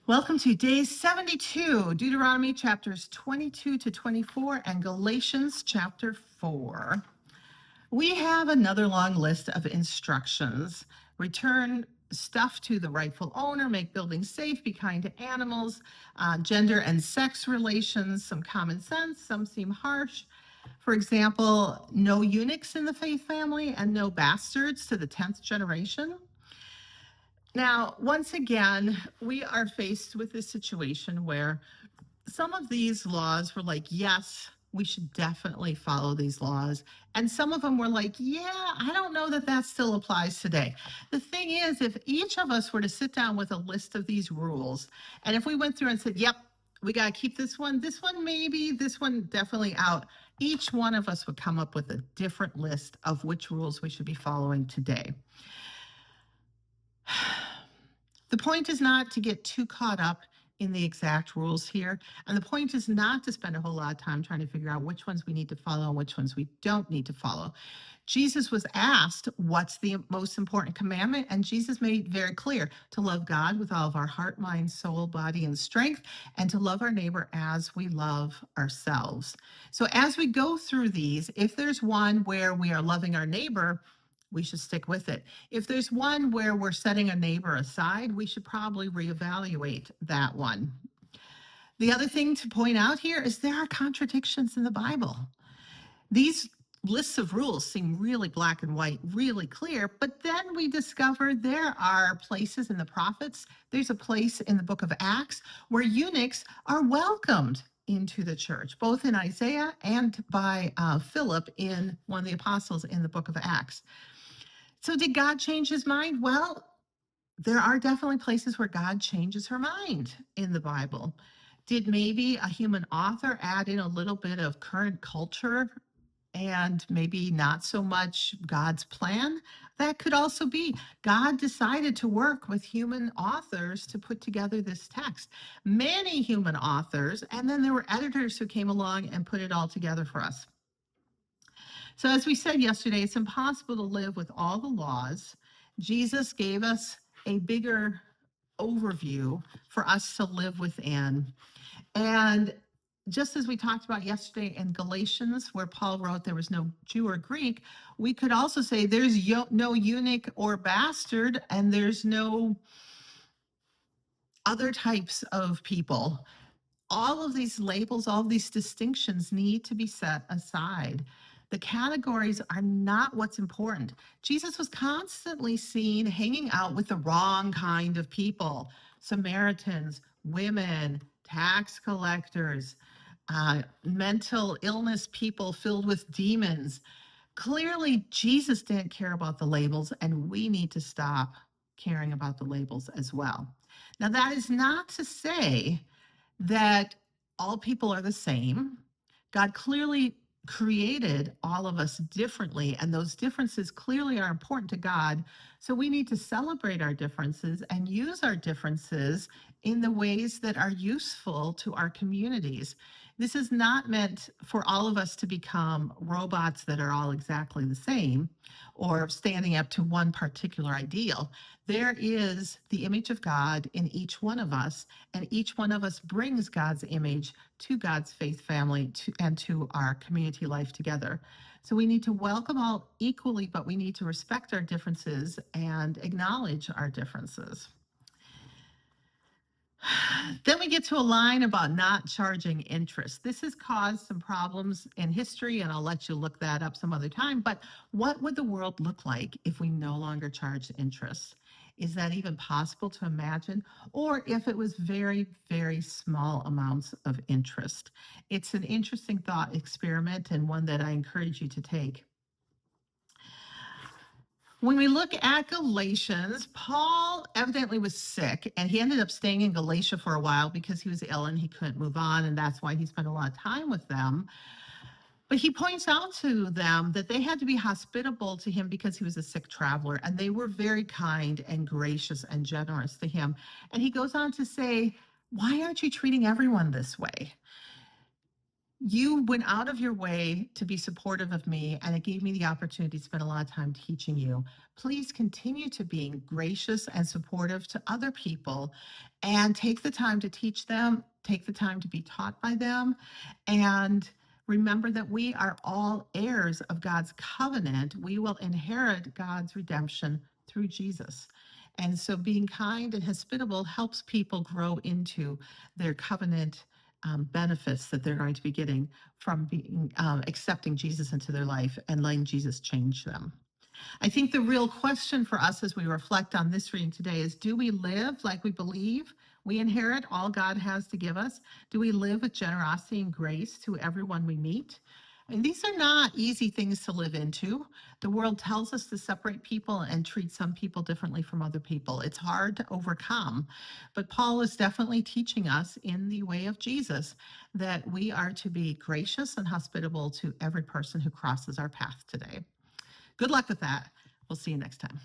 Welcome to day 72, Deuteronomy chapters 22 to 24 and Galatians chapter 4. We have another long list of instructions. Return stuff to the rightful owner, make buildings safe, be kind to animals, gender and sex relations, some common sense, some seem harsh. For example, no eunuchs in the faith family and no bastards to the 10th generation. Now, once again, we are faced with this situation where some of these laws were like, yes, we should definitely follow these laws. And some of them were like, yeah, I don't know that that still applies today. The thing is, if each of us were to sit down with a list of these rules, and if we went through and said, yep, we got to keep this one maybe, this one definitely out, each one of us would come up with a different list of which rules we should be following today. The point is not to get too caught up in the exact rules here. And the point is not to spend a whole lot of time trying to figure out which ones we need to follow and which ones we don't need to follow. Jesus was asked, what's the most important commandment? And Jesus made it very clear to love God with all of our heart, mind, soul, body, and strength, and to love our neighbor as we love ourselves. So as we go through these, if there's one where we are loving our neighbor, we should stick with it. If there's one where we're setting a neighbor aside, we should probably reevaluate that one. The other thing to point out here is there are contradictions in the Bible. These lists of rules seem really black and white, really clear, but then we discover there are places in the prophets, there's a place in the book of Acts where eunuchs are welcomed into the church, both in Isaiah and by Philip, in one of the apostles in the book of Acts. So did God change his mind? Well, there are definitely places where God changes her mind in the Bible. Did maybe a human author add in a little bit of current culture and maybe not so much God's plan? That could also be. God decided to work with human authors to put together this text. Many human authors, and then there were editors who came along and put it all together for us. So as we said yesterday, it's impossible to live with all the laws. Jesus gave us a bigger overview for us to live within. And just as we talked about yesterday in Galatians, where Paul wrote there was no Jew or Greek, we could also say there's no eunuch or bastard, and there's no other types of people. All of these labels, all of these distinctions need to be set aside. The categories are not what's important. Jesus was constantly seen hanging out with the wrong kind of people: Samaritans, women, tax collectors, mental illness people filled with demons. Clearly, Jesus didn't care about the labels, and we need to stop caring about the labels as well. Now, that is not to say that all people are the same. God clearly created all of us differently, and those differences clearly are important to God. So we need to celebrate our differences and use our differences in the ways that are useful to our communities. This is not meant for all of us to become robots that are all exactly the same or standing up to one particular ideal. There is the image of God in each one of us, and each one of us brings God's image to God's faith family and to our community life together. So we need to welcome all equally, but we need to respect our differences and acknowledge our differences. Then we get to a line about not charging interest. This has caused some problems in history, and I'll let you look that up some other time. But what would the world look like if we no longer charged interest? Is that even possible to imagine? Or if it was very, very small amounts of interest? It's an interesting thought experiment, and one that I encourage you to take. When we look at Galatians, Paul evidently was sick, and he ended up staying in Galatia for a while because he was ill and he couldn't move on, and that's why he spent a lot of time with them. But he points out to them that they had to be hospitable to him because he was a sick traveler, and they were very kind and gracious and generous to him. And he goes on to say, why aren't you treating everyone this way? You went out of your way to be supportive of me, and it gave me the opportunity to spend a lot of time teaching you. Please continue to be gracious and supportive to other people and take the time to teach them, take the time to be taught by them, and remember that we are all heirs of God's covenant. We will inherit God's redemption through Jesus. And so being kind and hospitable helps people grow into their covenant benefits that they're going to be getting from being accepting Jesus into their life and letting Jesus change them. I think the real question for us as we reflect on this reading today is, do we live like we believe we inherit all God has to give us? Do we live with generosity and grace to everyone we meet? And these are not easy things to live into. The world tells us to separate people and treat some people differently from other people. It's hard to overcome, but Paul is definitely teaching us in the way of Jesus that we are to be gracious and hospitable to every person who crosses our path today. Good luck with that. We'll see you next time.